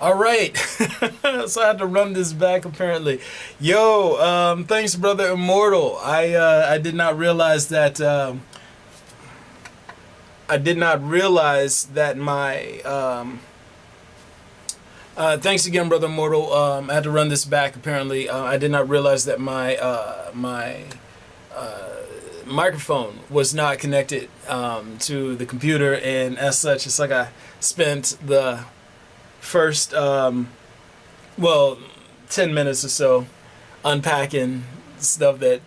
All right. So I had to run this back apparently. Yo, thanks, brother Immortal. I did not realize that my thanks again, brother Immortal. I had to run this back apparently. I did not realize that my microphone was not connected to the computer, and as such, it's like I spent the first well 10 minutes or so unpacking stuff that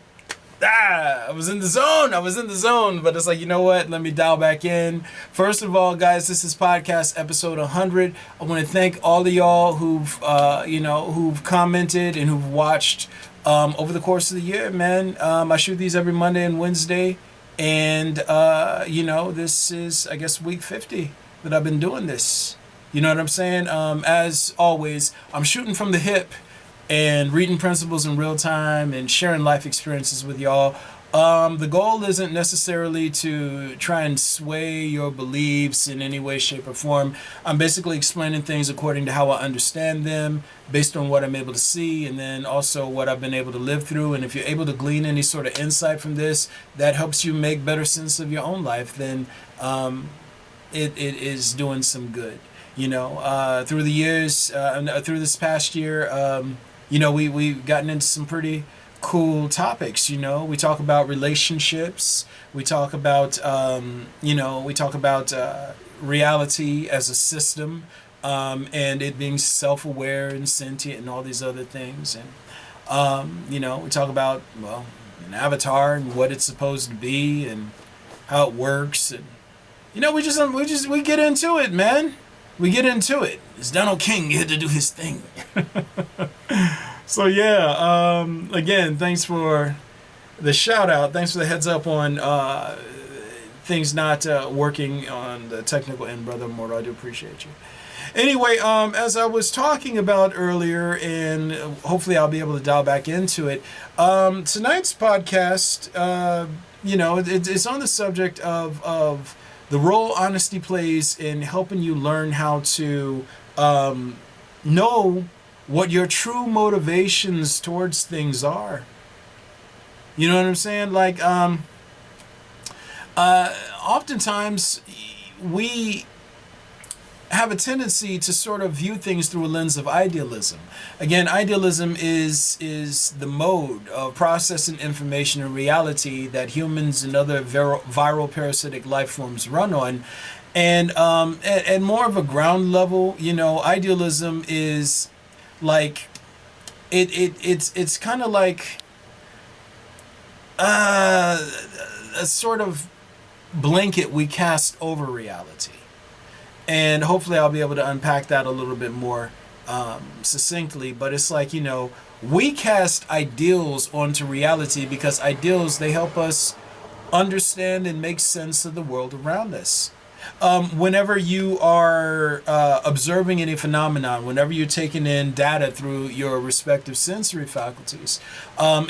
I was in the zone, but it's like, you know what, let me dial back in. First of all, guys, this is podcast episode 100. I want to thank all of y'all who've commented and who've watched over the course of the year, man. I shoot these every Monday and Wednesday, and this is, I guess, week 50 that I've been doing this. You know what I'm saying? As always, I'm shooting from the hip and reading principles in real time and sharing life experiences with y'all. The goal isn't necessarily to try and sway your beliefs in any way, shape, or form. I'm basically explaining things according to how I understand them, based on what I'm able to see, and then also what I've been able to live through. And if you're able to glean any sort of insight from this that helps you make better sense of your own life, then it is doing some good. Through the years, through this past year, we've gotten into some pretty cool topics. We talk about relationships. We talk about, reality as a system, and it being self-aware and sentient and all these other things. And, we talk about, an avatar and what it's supposed to be and how it works. And, we get into it, man. We get into it. It's Donald King here to do his thing. So yeah, again, thanks for the shout out. Thanks for the heads up on things not working on the technical end, brother Immortal. I do appreciate you. Anyway, as I was talking about earlier, and hopefully I'll be able to dial back into it. Tonight's podcast, it's on the subject of the role honesty plays in helping you learn how to know what your true motivations towards things are. You know what I'm saying? Like, oftentimes we have a tendency to sort of view things through a lens of idealism. Again, idealism is the mode of processing information and reality that humans and other viral parasitic life forms run on. And at more of a ground level, idealism is like it's kind of like a sort of blanket we cast over reality. And hopefully I'll be able to unpack that a little bit more succinctly. But it's like, we cast ideals onto reality because ideals, they help us understand and make sense of the world around us. Whenever you are observing any phenomenon, whenever you're taking in data through your respective sensory faculties,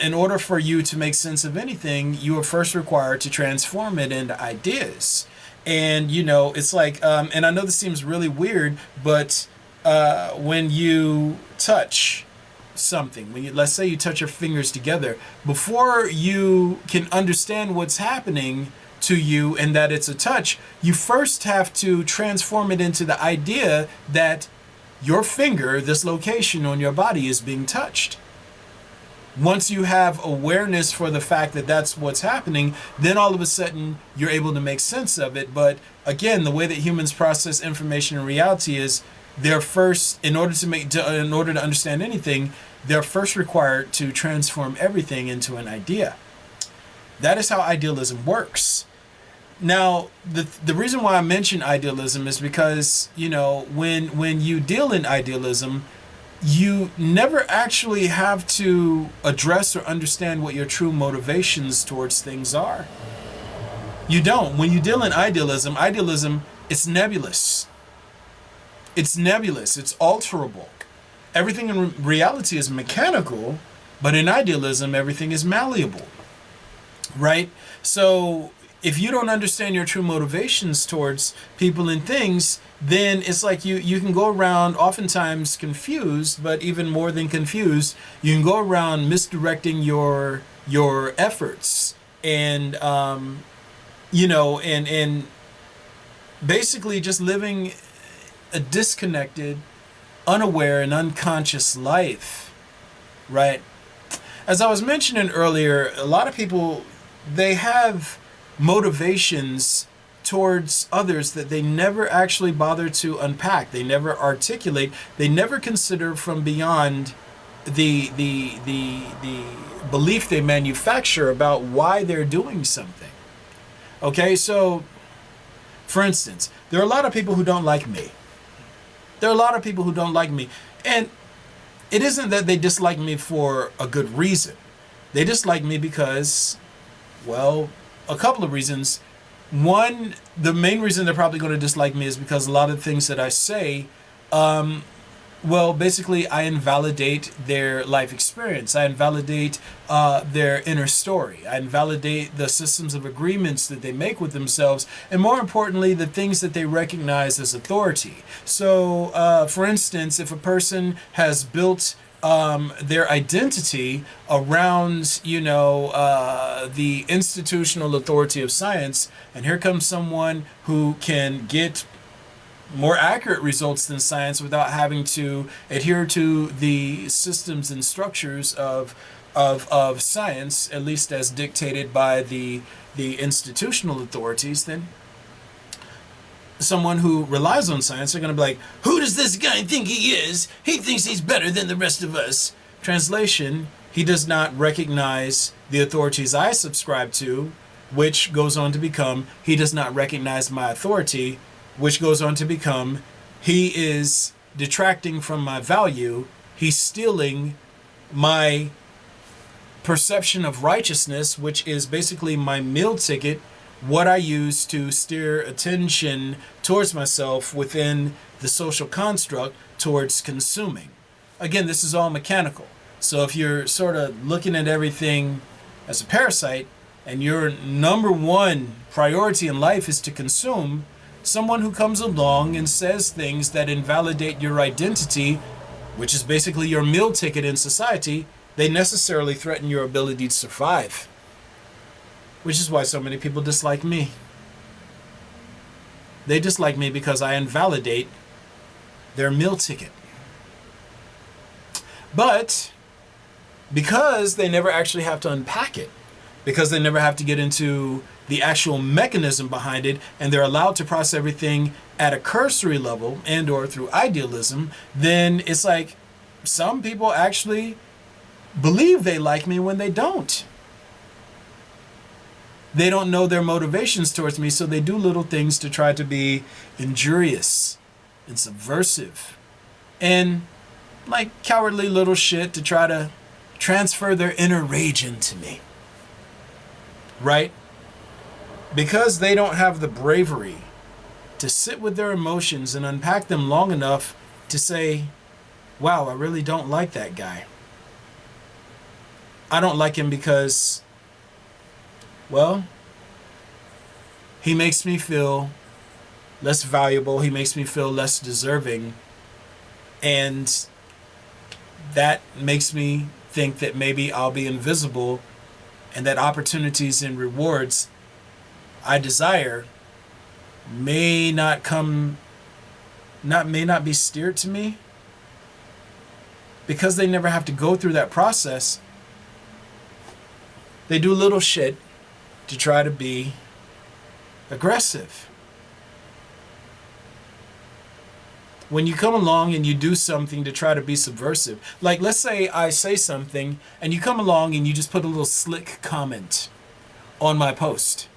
in order for you to make sense of anything, you are first required to transform it into ideas. And, it's like, and I know this seems really weird, but when you touch something, let's say you touch your fingers together, before you can understand what's happening to you and that it's a touch, you first have to transform it into the idea that your finger, this location on your body, is being touched. Once you have awareness for the fact that that's what's happening, then all of a sudden you're able to make sense of it. But again, the way that humans process information in reality is they're first, in order to understand anything, they're first required to transform everything into an idea. That is how idealism works. Now, the reason why I mention idealism is because, when you deal in idealism, you never actually have to address or understand what your true motivations towards things are. You don't. When you deal in idealism, it's nebulous. It's nebulous. It's alterable. Everything in reality is mechanical, but in idealism, everything is malleable. Right? So if you don't understand your true motivations towards people and things, then it's like you can go around oftentimes confused, but even more than confused, you can go around misdirecting your efforts and and basically just living a disconnected, unaware, and unconscious life, right? As I was mentioning earlier, a lot of people, they have motivations towards others that they never actually bother to unpack. They never articulate. They never consider from beyond the belief they manufacture about why they're doing something. Okay, so for instance, there are a lot of people who don't like me. There are a lot of people who don't like me. And it isn't that they dislike me for a good reason. They dislike me because, well, a couple of reasons. One, the main reason they're probably going to dislike me is because a lot of the things that I say, basically I invalidate their life experience. I invalidate their inner story. I invalidate the systems of agreements that they make with themselves, and more importantly, the things that they recognize as authority. So, for instance, if a person has built their identity around, the institutional authority of science, and here comes someone who can get more accurate results than science without having to adhere to the systems and structures of science, at least as dictated by the institutional authorities, then someone who relies on science are going to be like, who does this guy think he is? He thinks he's better than the rest of us. Translation, he does not recognize the authorities I subscribe to, which goes on to become, he does not recognize my authority, which goes on to become, he is detracting from my value. He's stealing my perception of righteousness, which is basically my meal ticket, what I use to steer attention towards myself within the social construct towards consuming. Again, this is all mechanical. So if you're sort of looking at everything as a parasite and your number one priority in life is to consume, someone who comes along and says things that invalidate your identity, which is basically your meal ticket in society, they necessarily threaten your ability to survive. Which is why so many people dislike me. They dislike me because I invalidate their meal ticket. But because they never actually have to unpack it, because they never have to get into the actual mechanism behind it, and they're allowed to process everything at a cursory level and or through idealism, then it's like some people actually believe they like me when they don't. They don't know their motivations towards me, so they do little things to try to be injurious and subversive and like cowardly little shit to try to transfer their inner rage into me. Right? Because they don't have the bravery to sit with their emotions and unpack them long enough to say, wow, I really don't like that guy. I don't like him because, well, he makes me feel less valuable. He makes me feel less deserving. And that makes me think that maybe I'll be invisible and that opportunities and rewards I desire may not be steered to me. Because they never have to go through that process, they do little shit to try to be aggressive. When you come along and you do something to try to be subversive, like let's say I say something and you come along and you just put a little slick comment on my post.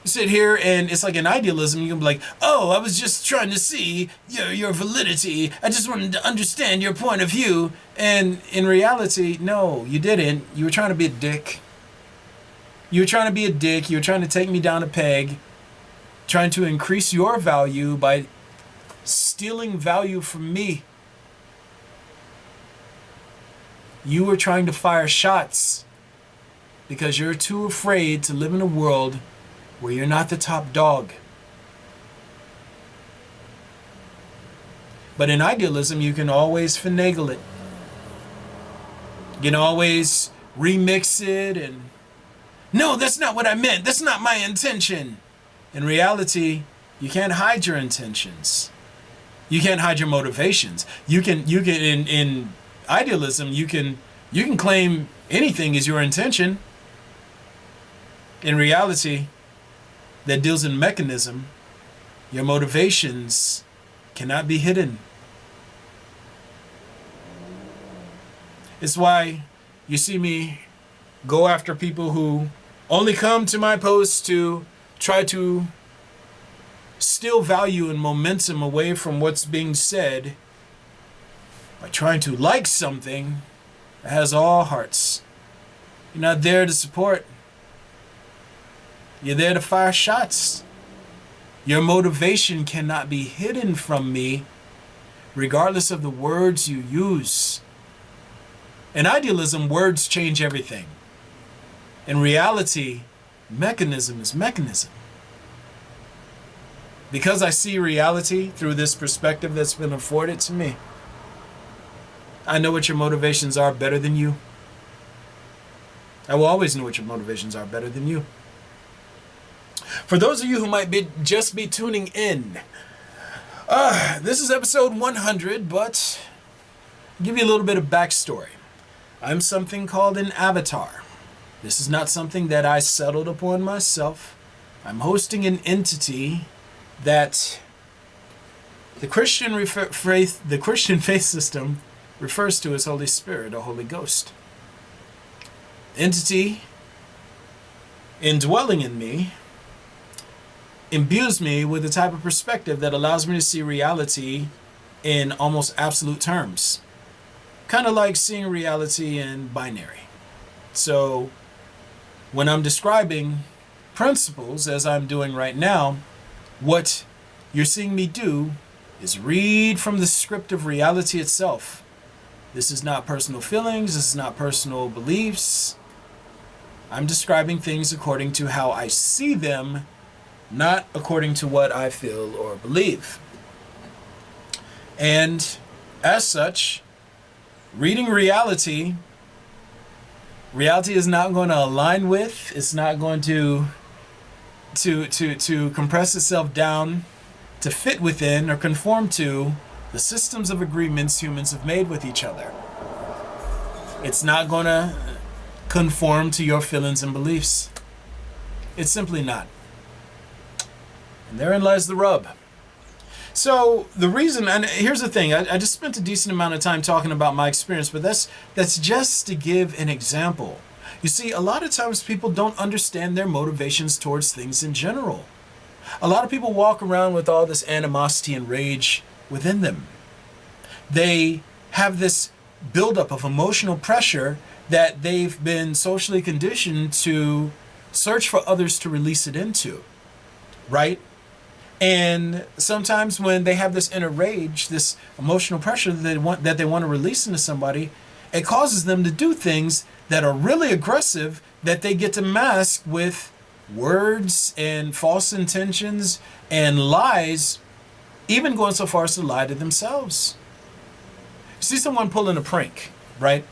You sit here and it's like an idealism. You can be like, oh, I was just trying to see your validity. I just wanted to understand your point of view. And in reality, no, you didn't. You were trying to be a dick. You were trying to be a dick. You were trying to take me down a peg, trying to increase your value by stealing value from me. You were trying to fire shots because you're too afraid to live in a world where you're not the top dog. But in idealism, you can always finagle it. You can always remix it and, no, that's not what I meant. That's not my intention. In reality, you can't hide your intentions. You can't hide your motivations. You can in idealism, you can claim anything is your intention. In reality, that deals in mechanism, your motivations cannot be hidden. It's why you see me go after people who only come to my posts to try to steal value and momentum away from what's being said by trying to like something that has all hearts. You're not there to support. You're there to fire shots. Your motivation cannot be hidden from me, regardless of the words you use. In idealism, words change everything. In reality, mechanism is mechanism. Because I see reality through this perspective that's been afforded to me, I know what your motivations are better than you. I will always know what your motivations are better than you. For those of you who might just be tuning in, this is episode 100, but I'll give you a little bit of backstory. I'm something called an avatar. This is not something that I settled upon myself. I'm hosting an entity that the Christian faith system refers to as Holy Spirit or Holy Ghost. Entity indwelling in me imbues me with a type of perspective that allows me to see reality in almost absolute terms. Kind of like seeing reality in binary. So when I'm describing principles, as I'm doing right now, what you're seeing me do is read from the script of reality itself. This is not personal feelings. This is not personal beliefs. I'm describing things according to how I see them, not according to what I feel or believe. And as such, reading reality is not going to align with, it's not going to compress itself down to fit within or conform to the systems of agreements humans have made with each other. It's not going to conform to your feelings and beliefs. It's simply not. And therein lies the rub. So the reason, and here's the thing, I just spent a decent amount of time talking about my experience, but that's just to give an example. You see, a lot of times people don't understand their motivations towards things in general. A lot of people walk around with all this animosity and rage within them. They have this buildup of emotional pressure that they've been socially conditioned to search for others to release it into, right? And sometimes when they have this inner rage, this emotional pressure that they want to release into somebody, it causes them to do things that are really aggressive that they get to mask with words and false intentions and lies, even going so far as to lie to themselves. You see someone pulling a prank, right?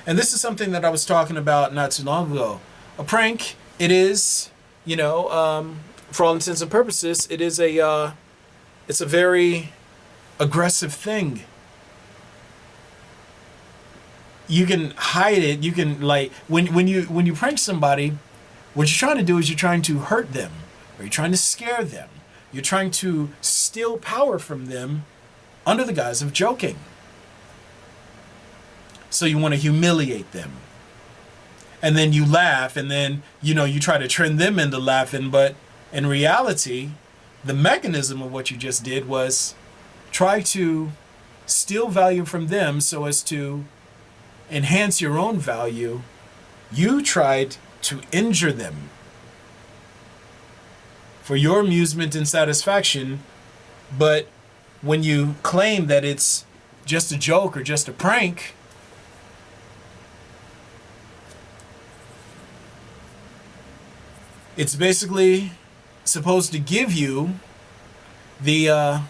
And this is something that I was talking about not too long ago. A prank, it is, for all intents and purposes, it's a very aggressive thing. You can hide it. You can, like, when you prank somebody, what you're trying to do is you're trying to hurt them, or you're trying to scare them. You're trying to steal power from them under the guise of joking. So you want to humiliate them. And then you laugh, and then, you try to trend them into laughing, but in reality, the mechanism of what you just did was try to steal value from them so as to enhance your own value. You tried to injure them for your amusement and satisfaction, but when you claim that it's just a joke or just a prank, it's basically supposed to give you the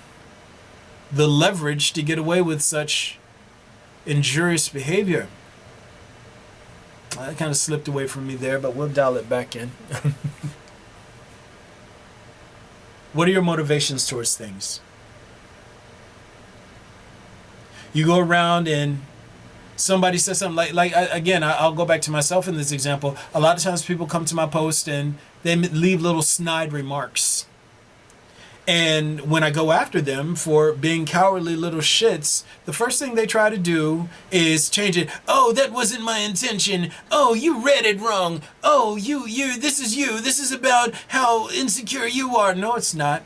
leverage to get away with such injurious behavior. That kind of slipped away from me there, but we'll dial it back in. What are your motivations towards things? You go around and somebody says something again, I'll go back to myself in this example. A lot of times people come to my post and they leave little snide remarks. And when I go after them for being cowardly little shits, the first thing they try to do is change it. Oh, that wasn't my intention. Oh, you read it wrong. Oh, this is about how insecure you are. No, it's not.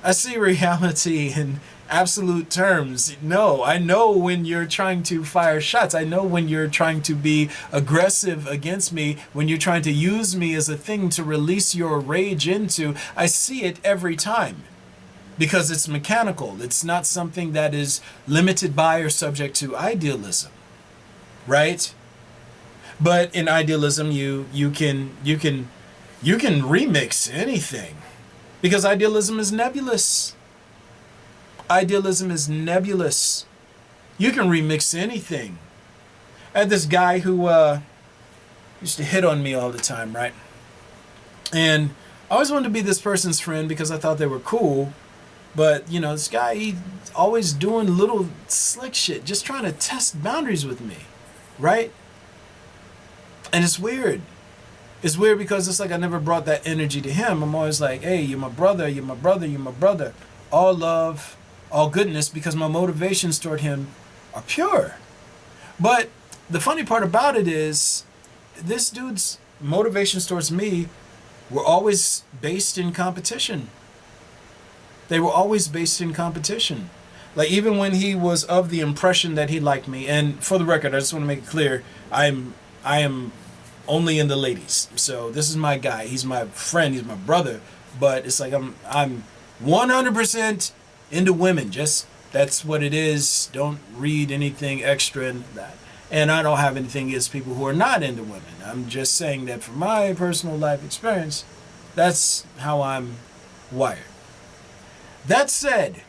I see reality in absolute terms. No, I know when you're trying to fire shots. I know when you're trying to be aggressive against me, when you're trying to use me as a thing to release your rage into. I see it every time because it's mechanical. It's not something that is limited by or subject to idealism, right? But in idealism, you can remix anything because idealism is nebulous. Idealism is nebulous. You can remix anything. I had this guy who used to hit on me all the time, right? And I always wanted to be this person's friend because I thought they were cool. But, this guy, he always doing little slick shit, just trying to test boundaries with me, right? And it's weird. It's weird because it's like I never brought that energy to him. I'm always like, hey, you're my brother, you're my brother, you're my brother. All love, all goodness, because my motivations toward him are pure. But the funny part about it is this dude's motivations towards me were always based in competition. They were always based in competition. Like even when he was of the impression that he liked me, and for the record, I just want to make it clear, I am only in the ladies. So this is my guy. He's my friend. He's my brother. But it's like I'm 100% into women. Just that's what it is. Don't read anything extra in that. And I don't have anything against people who are not into women. I'm just saying that from my personal life experience, that's how I'm wired. That said,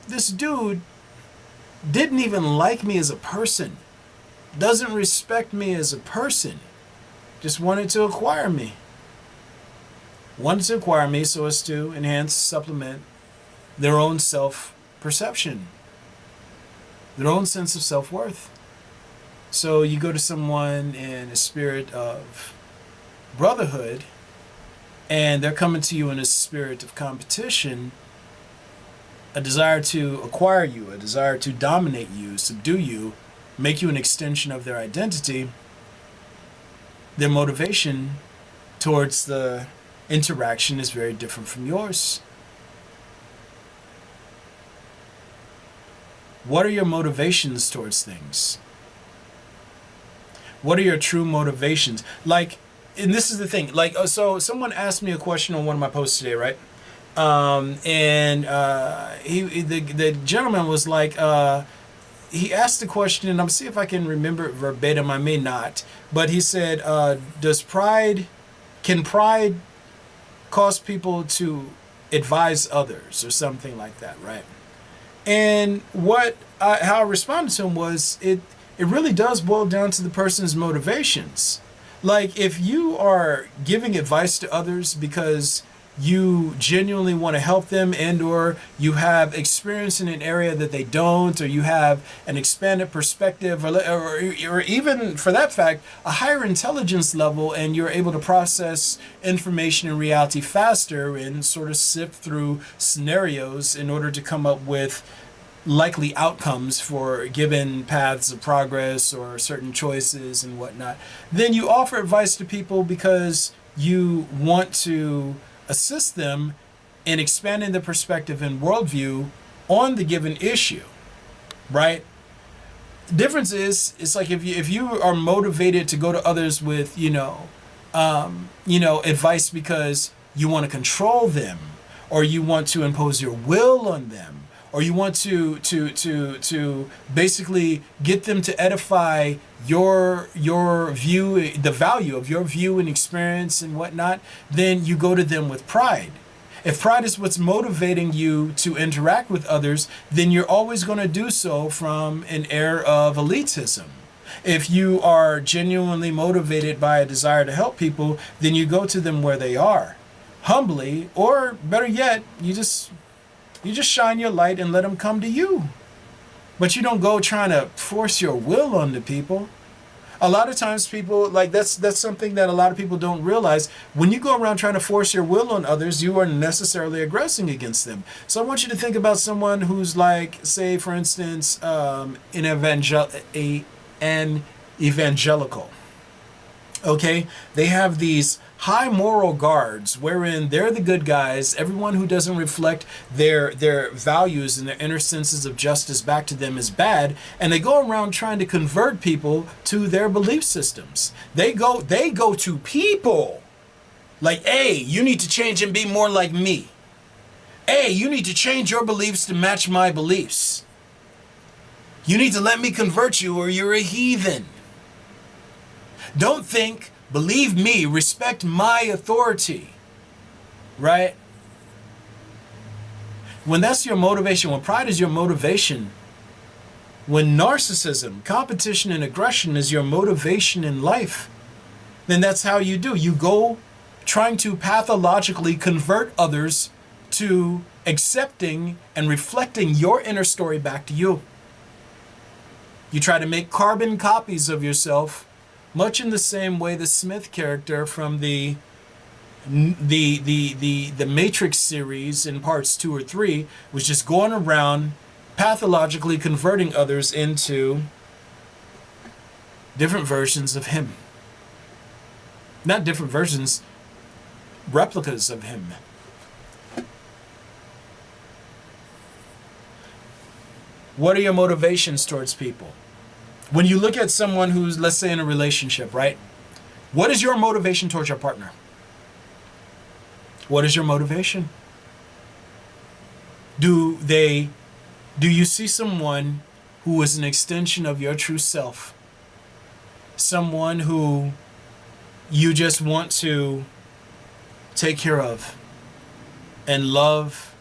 this dude didn't even like me as a person. Doesn't respect me as a person. Just wanted to acquire me. Wanted to acquire me so as to enhance, supplement their own self-perception, their own sense of self-worth. So you go to someone in a spirit of brotherhood, and they're coming to you in a spirit of competition, a desire to acquire you, a desire to dominate you, subdue you, make you an extension of their identity. Their motivation towards the interaction is very different from yours. What are your motivations towards things? What are your true motivations? Like, and this is the thing, like, so someone asked me a question on one of my posts today, right? The gentleman was like, he asked the question, and I'm see if I can remember it verbatim. I may not, but he said, can pride cause people to advise others or something like that, right? And how I responded to him was, it really does boil down to the person's motivations. Like, if you are giving advice to others because you genuinely want to help them, and or you have experience in an area that they don't, or you have an expanded perspective, or even for that fact a higher intelligence level, and you're able to process information and reality faster and sort of sift through scenarios in order to come up with likely outcomes for given paths of progress or certain choices and whatnot, then you offer advice to people because you want to assist them in expanding the perspective and worldview on the given issue, right? The difference is, it's like if you are motivated to go to others with advice because you want to control them, or you want to impose your will on them, or you want to basically get them to edify your view, the value of your view and experience and whatnot, then you go to them with pride. If pride is what's motivating you to interact with others, then you're always going to do so from an air of elitism. If you are genuinely motivated by a desire to help people, then you go to them where they are, humbly, or better yet, you just shine your light and let them come to you. But you don't go trying to force your will on the people. A lot of times people, like, that's something that a lot of people don't realize. When you go around trying to force your will on others, you are necessarily aggressing against them. So I want you to think about someone who's like, say, for instance, an evangelical. Okay? They have these high moral guards wherein they're the good guys. Everyone who doesn't reflect their values and their inner senses of justice back to them is bad, and they go around trying to convert people to their belief systems. They go to people like, hey, you need to change and be more like me. Hey, you need to change your beliefs to match my beliefs. You need to let me convert you or you're a heathen. Don't think, believe me, respect my authority, right? When that's your motivation, when pride is your motivation, when narcissism, competition, and aggression is your motivation in life, then that's how you do. You go trying to pathologically convert others to accepting and reflecting your inner story back to you. You try to make carbon copies of yourself, much in the same way the Smith character from the Matrix series in parts 2 or 3 was just going around pathologically converting others into different versions of him. Not different versions, replicas of him. What are your motivations towards people? When you look at someone who's, let's say, in a relationship, right? What is your motivation towards your partner? What is your motivation? Do you see someone who is an extension of your true self? Someone who you just want to take care of and love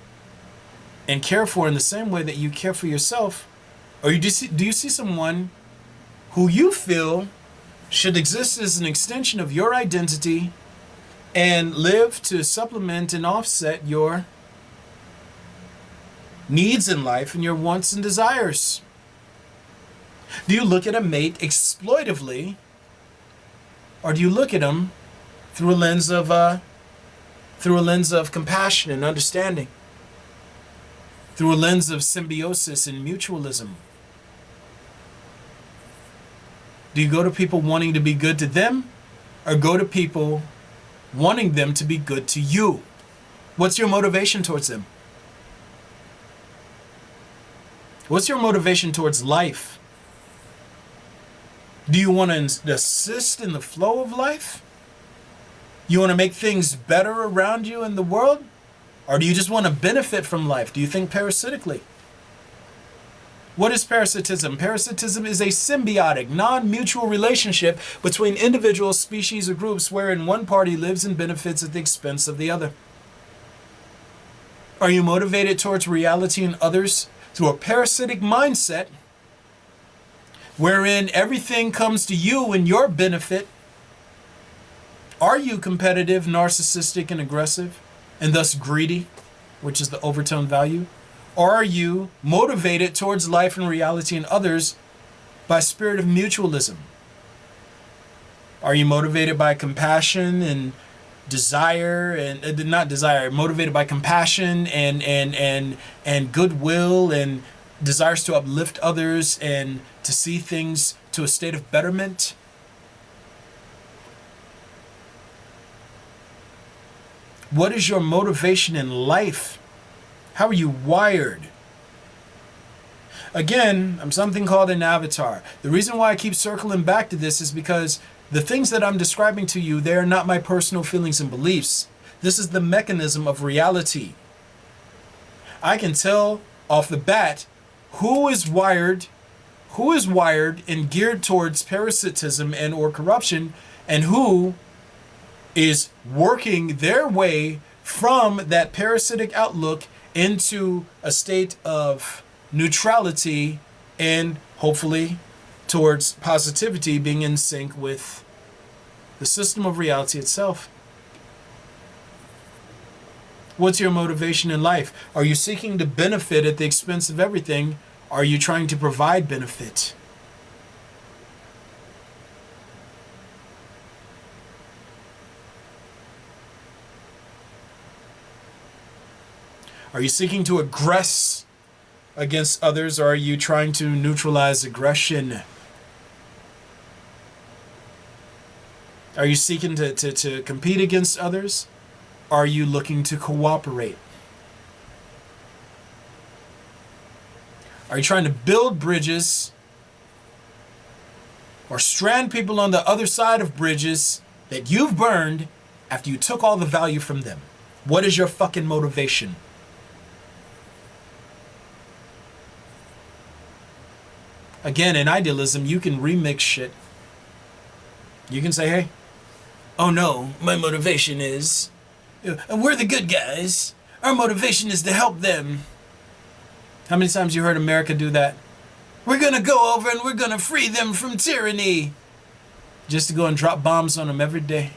and care for in the same way that you care for yourself? Or do you see someone who you feel should exist as an extension of your identity and live to supplement and offset your needs in life and your wants and desires? Do you look at a mate exploitively, or do you look at him through a lens of compassion and understanding, through a lens of symbiosis and mutualism? Do you go to people wanting to be good to them, or go to people wanting them to be good to you? What's your motivation towards them? What's your motivation towards life? Do you want to assist in the flow of life? You want to make things better around you in the world? Or do you just want to benefit from life? Do you think parasitically? What is parasitism? Parasitism is a symbiotic, non-mutual relationship between individuals, species, or groups wherein one party lives and benefits at the expense of the other. Are you motivated towards reality and others through a parasitic mindset wherein everything comes to you in your benefit? Are you competitive, narcissistic, and aggressive, and thus greedy, which is the overtone value? Or are you motivated towards life and reality and others by a spirit of mutualism? Are you motivated by compassion and desire, and not desire, motivated by compassion and goodwill and desires to uplift others and to see things to a state of betterment? What is your motivation in life? How are you wired? Again, I'm something called an avatar. The reason why I keep circling back to this is because the things that I'm describing to you, they are not my personal feelings and beliefs. This is the mechanism of reality. I can tell off the bat, who is wired and geared towards parasitism and or corruption, and who is working their way from that parasitic outlook into a state of neutrality and hopefully towards positivity, being in sync with the system of reality itself. What's your motivation in life? Are you seeking to benefit at the expense of everything? Are you trying to provide benefit? Are you seeking to aggress against others, or are you trying to neutralize aggression? Are you seeking to compete against others? Are you looking to cooperate? Are you trying to build bridges or strand people on the other side of bridges that you've burned after you took all the value from them? What is your fucking motivation? Again, in idealism, you can remix shit. You can say, hey, oh no, my motivation is, we're the good guys. Our motivation is to help them. How many times you heard America do that? We're going to go over and we're going to free them from tyranny. Just to go and drop bombs on them every day.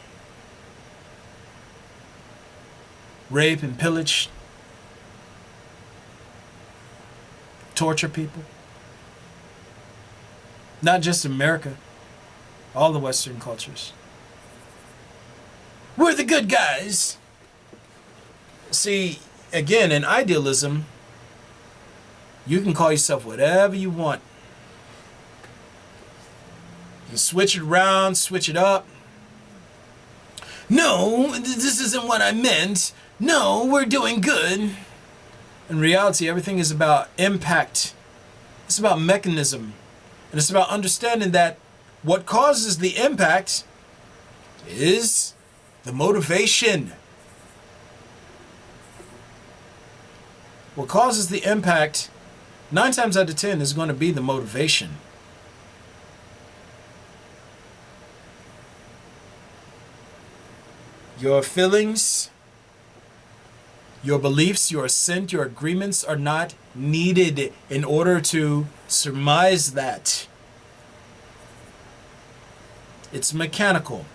Rape and pillage. Torture people. Not just America. All the Western cultures. We're the good guys. See, again, in idealism, you can call yourself whatever you want. You can switch it around, switch it up. No, this isn't what I meant. No, we're doing good. In reality, everything is about impact. It's about mechanism. And it's about understanding that what causes the impact is the motivation. What causes the impact, 9 times out of 10, is going to be the motivation. Your feelings, your beliefs, your assent, your agreements are not needed in order to surmise that. It's mechanical.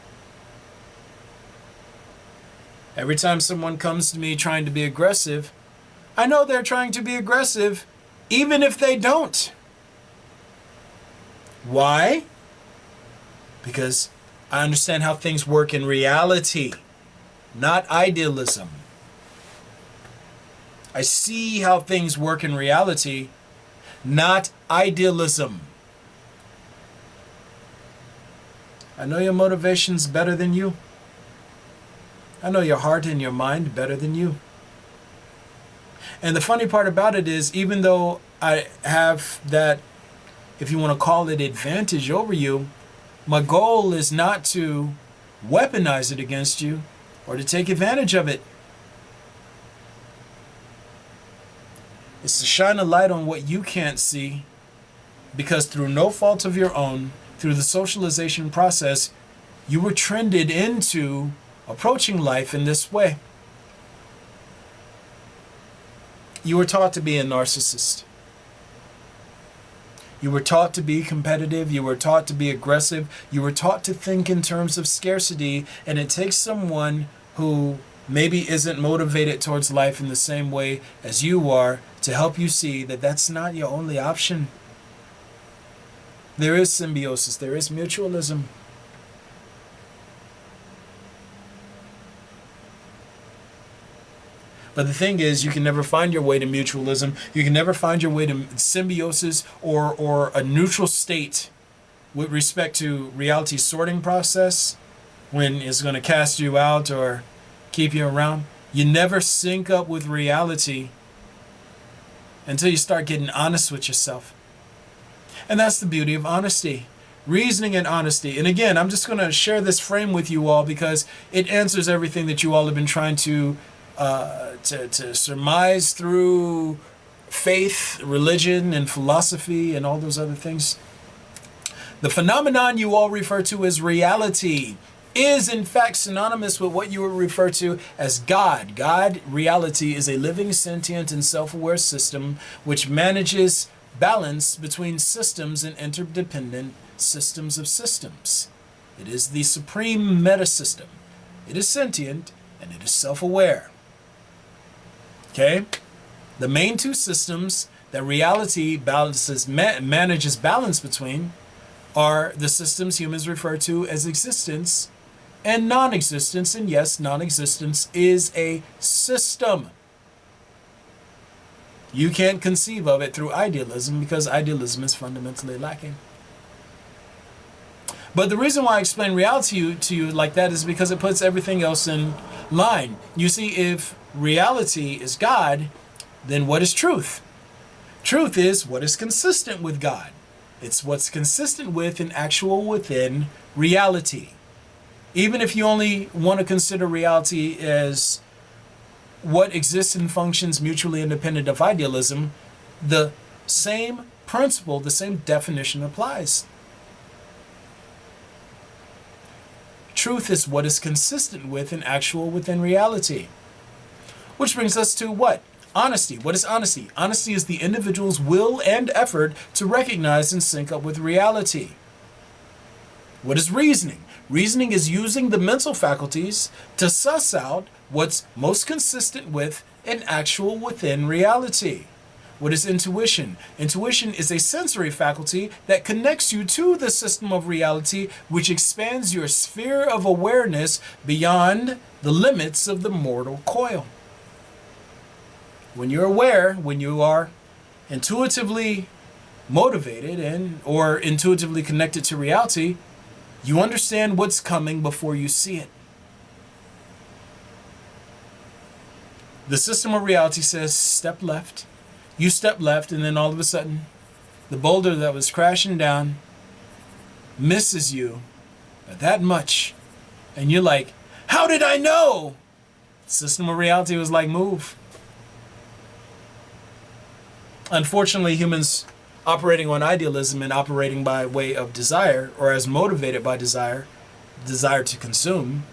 Every time someone comes to me trying to be aggressive, I know they're trying to be aggressive, even if they don't. Why? Because I understand how things work in reality, not idealism. I see how things work in reality, not idealism. I know your motivation's better than you. I know your heart and your mind better than you. And the funny part about it is, even though I have that, if you want to call it, advantage over you, my goal is not to weaponize it against you or to take advantage of it. It's to shine a light on what you can't see, because through no fault of your own, through the socialization process, you were trended into approaching life in this way. You were taught to be a narcissist. You were taught to be competitive. You were taught to be aggressive. You were taught to think in terms of scarcity. And it takes someone who maybe isn't motivated towards life in the same way as you are to help you see that that's not your only option. There is symbiosis. There is mutualism. But the thing is, you can never find your way to mutualism. You can never find your way to symbiosis or a neutral state with respect to reality sorting process when it's going to cast you out or keep you around. You never sync up with reality until you start getting honest with yourself. And that's the beauty of honesty. Reasoning and honesty. And again, I'm just going to share this frame with you all because it answers everything that you all have been trying to surmise through faith, religion, and philosophy, and all those other things. The phenomenon you all refer to as reality is in fact synonymous with what you would refer to as God. God, reality, is a living, sentient, and self-aware system which manages balance between systems and interdependent systems of systems. It is the supreme meta-system. It is sentient and it is self-aware. Okay? The main two systems that reality manages balance between are the systems humans refer to as existence and non-existence. And yes, non-existence is a system. You can't conceive of it through idealism because idealism is fundamentally lacking. But the reason why I explain reality to you like that is because it puts everything else in line. You see, if reality is God, then what is truth? Truth is what is consistent with God. It's what's consistent with and actual within reality. Even if you only want to consider reality as what exists and functions mutually independent of idealism, the same principle, the same definition applies. Truth is what is consistent with and actual within reality. Which brings us to what? Honesty. What is honesty? Honesty is the individual's will and effort to recognize and sync up with reality. What is reasoning? Reasoning is using the mental faculties to suss out what's most consistent with and actual within reality. What is intuition? Intuition is a sensory faculty that connects you to the system of reality, which expands your sphere of awareness beyond the limits of the mortal coil. When you're aware, when you are intuitively motivated or intuitively connected to reality, you understand what's coming before you see it. The system of reality says step left. You step left, and then all of a sudden, the boulder that was crashing down misses you by that much. And you're like, how did I know? The system of reality was like, move. Unfortunately, humans operating on idealism and operating by way of desire, or as motivated by desire to consume,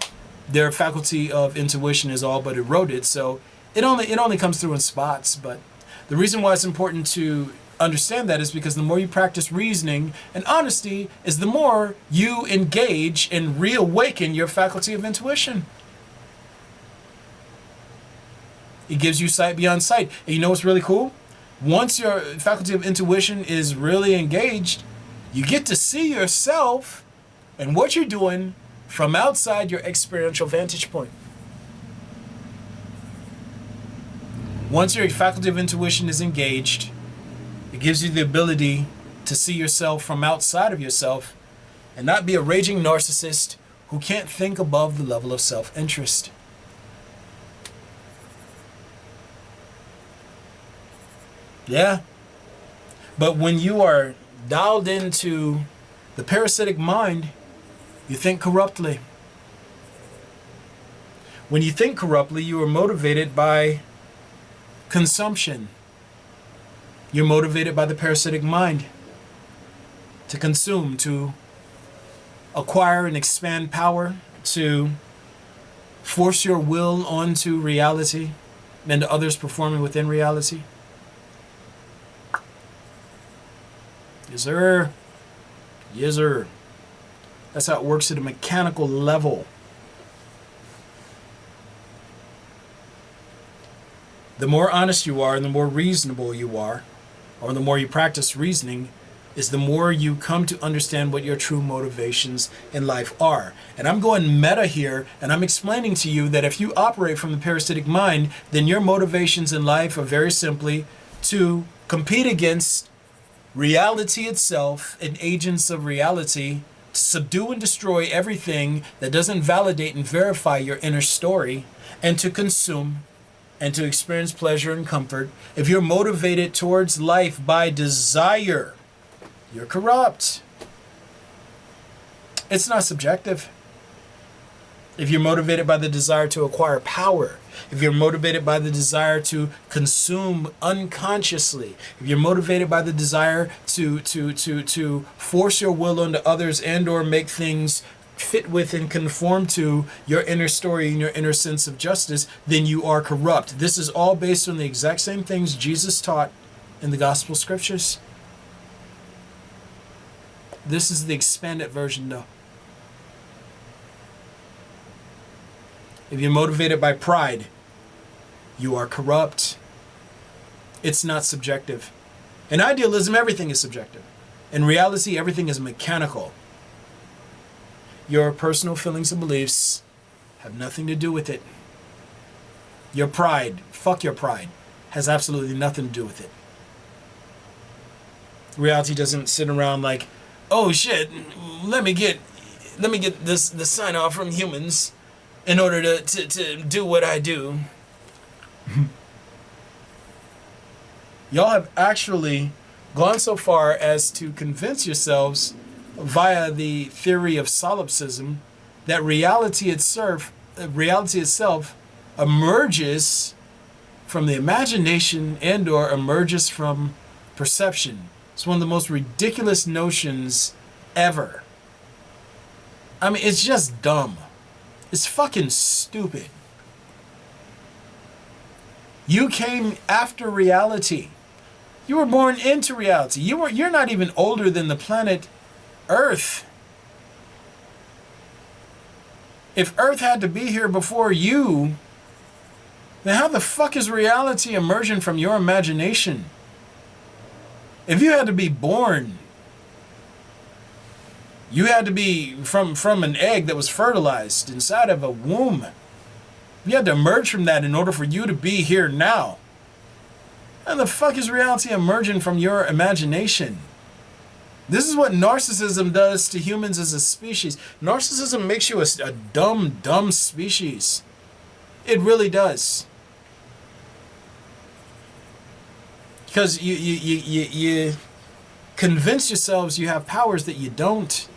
their faculty of intuition is all but eroded. So it only comes through in spots. But the reason why it's important to understand that is because the more you practice reasoning and honesty is the more you engage and reawaken your faculty of intuition. It gives you sight beyond sight. And you know what's really cool? Once your faculty of intuition is really engaged, you get to see yourself and what you're doing from outside your experiential vantage point. Once your faculty of intuition is engaged, it gives you the ability to see yourself from outside of yourself and not be a raging narcissist who can't think above the level of self-interest. Yeah. But when you are dialed into the parasitic mind, you think corruptly. When you think corruptly, you are motivated by consumption. You're motivated by the parasitic mind to consume, to acquire and expand power, to force your will onto reality and to others performing within reality. Yes, sir. Yes, sir. That's how it works at a mechanical level. The more honest you are and the more reasonable you are, or the more you practice reasoning, is the more you come to understand what your true motivations in life are. And I'm going meta here, and I'm explaining to you that if you operate from the parasitic mind, then your motivations in life are very simply to compete against reality itself and agents of reality, to subdue and destroy everything that doesn't validate and verify your inner story, and to consume and to experience pleasure and comfort. If you're motivated towards life by desire, you're corrupt. It's not subjective. if you're motivated by the desire to acquire power, if you're motivated by the desire to consume unconsciously, if you're motivated by the desire to force your will onto others and or make things fit with and conform to your inner story and your inner sense of justice, then you are corrupt. This is all based on the exact same things Jesus taught in the gospel scriptures. This is the expanded version though. If you're motivated by pride, you are corrupt. It's not subjective. In idealism, everything is subjective. In reality, everything is mechanical. Your personal feelings and beliefs have nothing to do with it. Your pride, fuck your pride, has absolutely nothing to do with it. Reality doesn't sit around like, oh shit, let me get the sign off from humans in order to do what I do. Y'all have actually gone so far as to convince yourselves via the theory of solipsism that reality itself emerges from the imagination and or emerges from perception. It's one of the most ridiculous notions ever. I mean, it's just dumb. It's fucking stupid. You came after reality. You were born into reality. You're not even older than the planet Earth. If Earth had to be here before you, then how the fuck is reality emerging from your imagination? If you had to be born, you had to be from an egg that was fertilized inside of a womb. You had to emerge from that in order for you to be here now. How the fuck is reality emerging from your imagination? This is what narcissism does to humans as a species. Narcissism makes you a dumb species. It really does. Because you convince yourselves you have powers that you don't.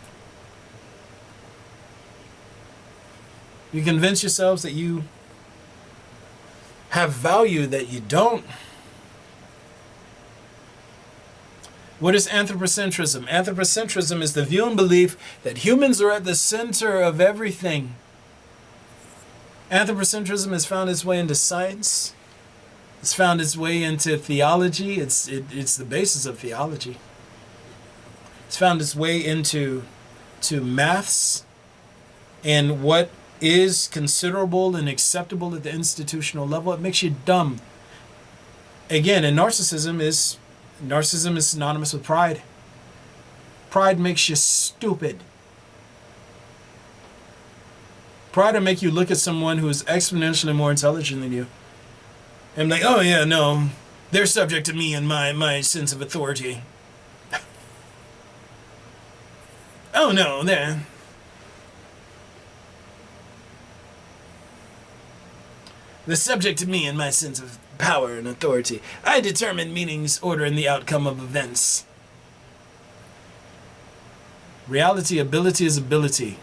You convince yourselves that you have value that you don't. What is anthropocentrism? Anthropocentrism is the view and belief that humans are at the center of everything. Anthropocentrism has found its way into science. It's found its way into theology. It's the basis of theology. It's found its way into maths and what is considerable and acceptable at the institutional level. It makes you dumb. Again, and narcissism is synonymous with pride. Pride makes you stupid. Pride will make you look at someone who is exponentially more intelligent than you. And like, oh yeah, no, they're subject to me and my sense of authority. Oh no, they're subject to me and my sense of power and authority. I determine meanings, order, and the outcome of events. Reality, ability is ability.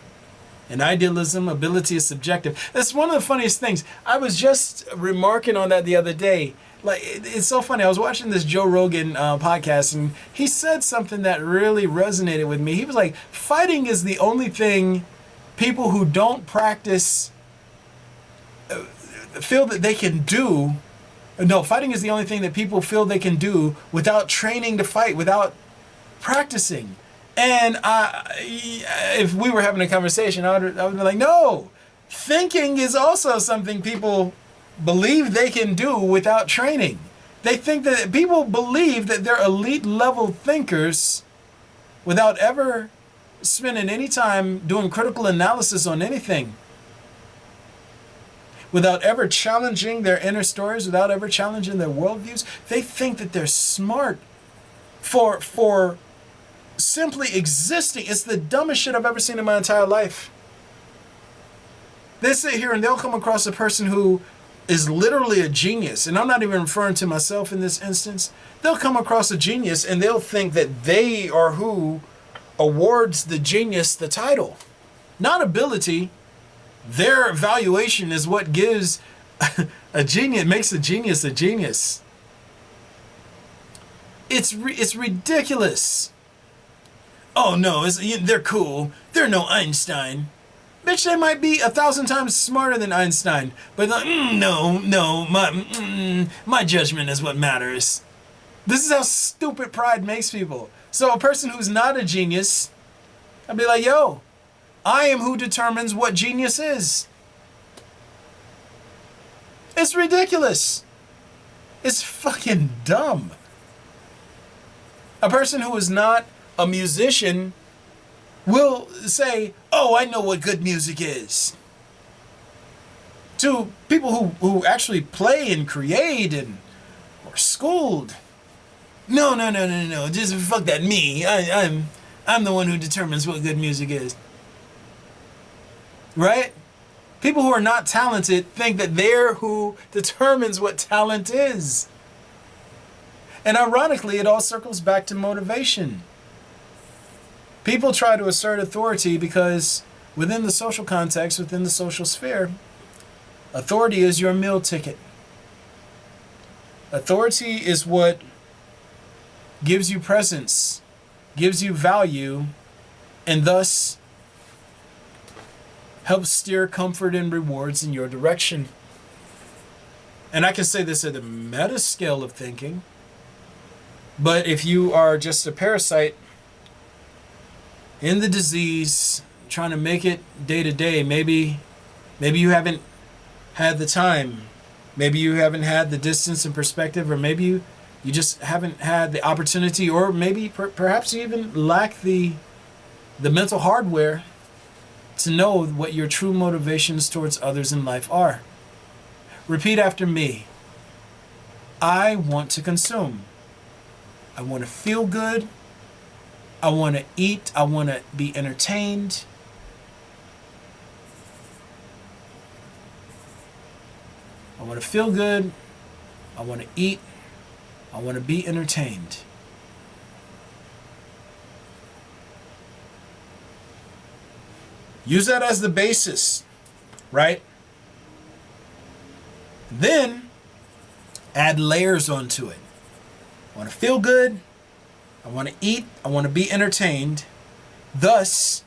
In idealism, ability is subjective. That's one of the funniest things. I was just remarking on that the other day. Like, it's so funny. I was watching this Joe Rogan podcast, and he said something that really resonated with me. He was like, fighting is the only thing people who don't practice feel that they can do. No, fighting is the only thing that people feel they can do without training to fight, without practicing. And if we were having a conversation, I would be like, no, thinking is also something people believe they can do without training. They think that people believe that they're elite level thinkers without ever spending any time doing critical analysis on anything. Without ever challenging their inner stories, without ever challenging their worldviews. They think that they're smart for simply existing. It's the dumbest shit I've ever seen in my entire life. They sit here and they'll come across a person who is literally a genius, and I'm not even referring to myself in this instance. They'll come across a genius and they'll think that they are who awards the genius the title. Not ability, Their valuation is what gives a genius, makes a genius a genius. It's ridiculous. Oh no, they're cool. They're no Einstein. Bitch, they might be 1,000 times smarter than Einstein, but no, my judgment is what matters. This is how stupid pride makes people. So a person who's not a genius, I'd be like, yo, I am who determines what genius is. It's ridiculous. It's fucking dumb. A person who is not a musician will say, oh, I know what good music is. To people who actually play and create and are schooled. No. Just fuck that. Me. I'm the one who determines what good music is. Right? People who are not talented think that they're who determines what talent is. And ironically, it all circles back to motivation. People try to assert authority because within the social context, within the social sphere, authority is your meal ticket. Authority is what gives you presence, gives you value, and thus helps steer comfort and rewards in your direction. And I can say this at the meta scale of thinking, but if you are just a parasite in the disease, trying to make it day to day, maybe you haven't had the time, maybe you haven't had the distance and perspective, or maybe you just haven't had the opportunity, or maybe perhaps you even lack the mental hardware to know what your true motivations towards others in life are. Repeat after me. I want to consume. I want to feel good. I want to eat. I want to be entertained. I want to feel good. I want to eat. I want to be entertained. Use that as the basis, right? Then add layers onto it. I want to feel good. I want to eat. I want to be entertained. Thus,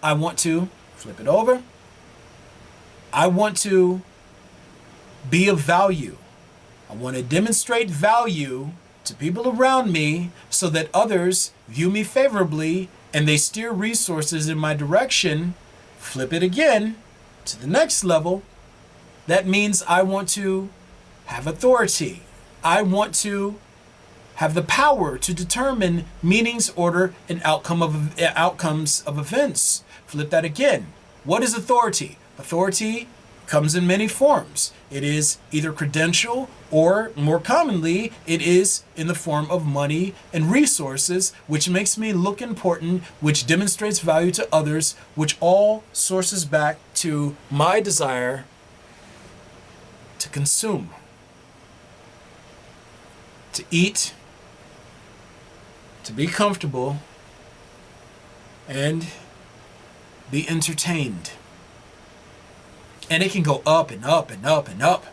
I want to flip it over. I want to be of value. I want to demonstrate value to people around me so that others view me favorably and they steer resources in my direction. Flip it again to the next level. That means I want to have authority. I want to have the power to determine meanings, order, and outcomes of events. Flip that again. What is authority? Authority comes in many forms. It is either credential, or more commonly, it is in the form of money and resources, which makes me look important, which demonstrates value to others, which all sources back to my desire to consume, to eat, to be comfortable, and be entertained. And it can go up and up and up and up.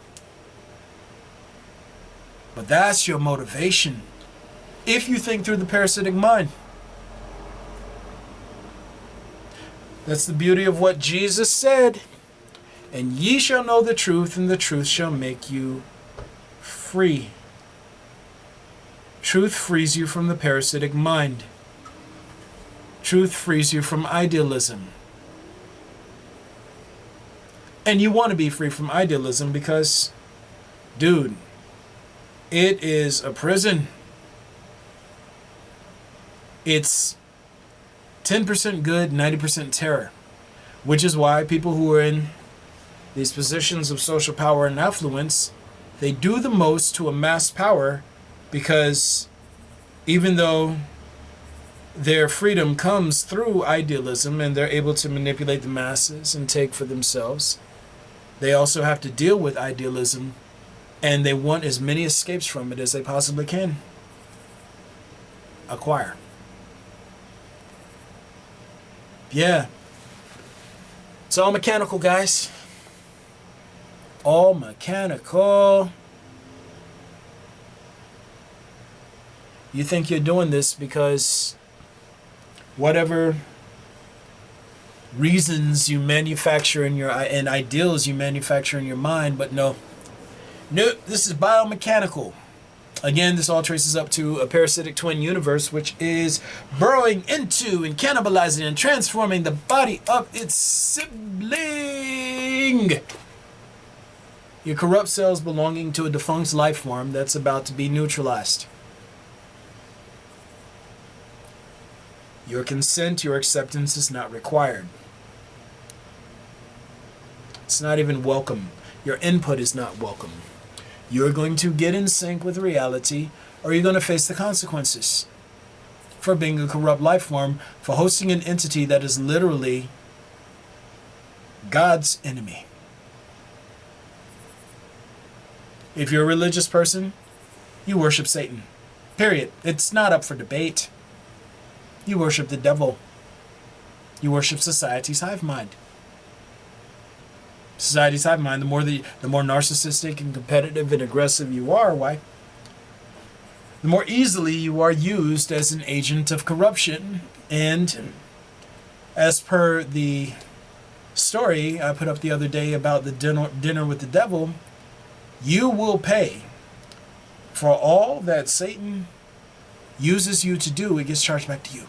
But that's your motivation if you think through the parasitic mind. That's the beauty of what Jesus said. And ye shall know the truth, and the truth shall make you free. Truth frees you from the parasitic mind. Truth frees you from idealism. And you want to be free from idealism because, dude, it is a prison. It's 10% good, 90% terror. Which is why people who are in these positions of social power and affluence, they do the most to amass power, because even though their freedom comes through idealism and they're able to manipulate the masses and take for themselves, they also have to deal with idealism, and they want as many escapes from it as they possibly can acquire. It's all mechanical, guys. All mechanical. You think you're doing this because whatever reasons you manufacture in your and ideals you manufacture in your mind, but no, this is biomechanical. Again, this all traces up to a parasitic twin universe, which is burrowing into and cannibalizing and transforming the body of its sibling. Your corrupt cells belonging to a defunct life form that's about to be neutralized. Your consent, your acceptance is not required. It's not even welcome. Your input is not welcome. You're going to get in sync with reality, or you're going to face the consequences for being a corrupt life form, for hosting an entity that is literally God's enemy. If you're a religious person, you worship Satan. Period. It's not up for debate. You worship the devil. You worship society's hive mind. Society's hive mind, the more narcissistic and competitive and aggressive you are, why? The more easily you are used as an agent of corruption. And as per the story I put up the other day about the dinner with the devil, you will pay for all that Satan uses you to do. It gets charged back to you.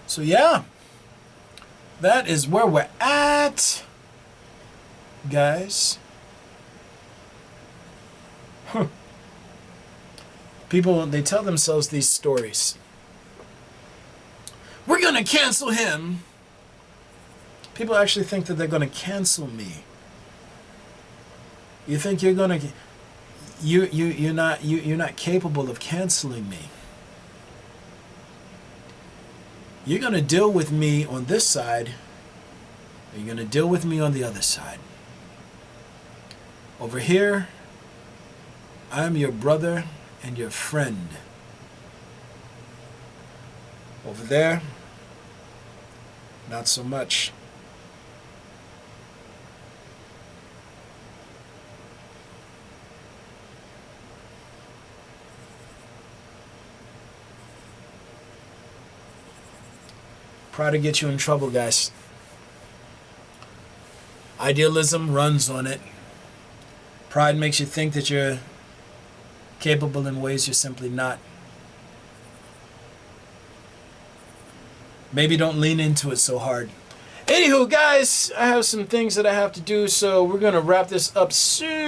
So yeah, that is where we're at, guys. People, they tell themselves these stories. We're going to cancel him. People actually think that they're going to cancel me. You think you're going to... You're not capable of canceling me. You're going to deal with me on this side, or you're going to deal with me on the other side. Over here, I'm your brother and your friend. Over there, not so much. Pride to get you in trouble, guys. Idealism runs on it. Pride makes you think that you're capable in ways you're simply not. Maybe don't lean into it so hard. Anywho, guys, I have some things that I have to do, so we're going to wrap this up soon.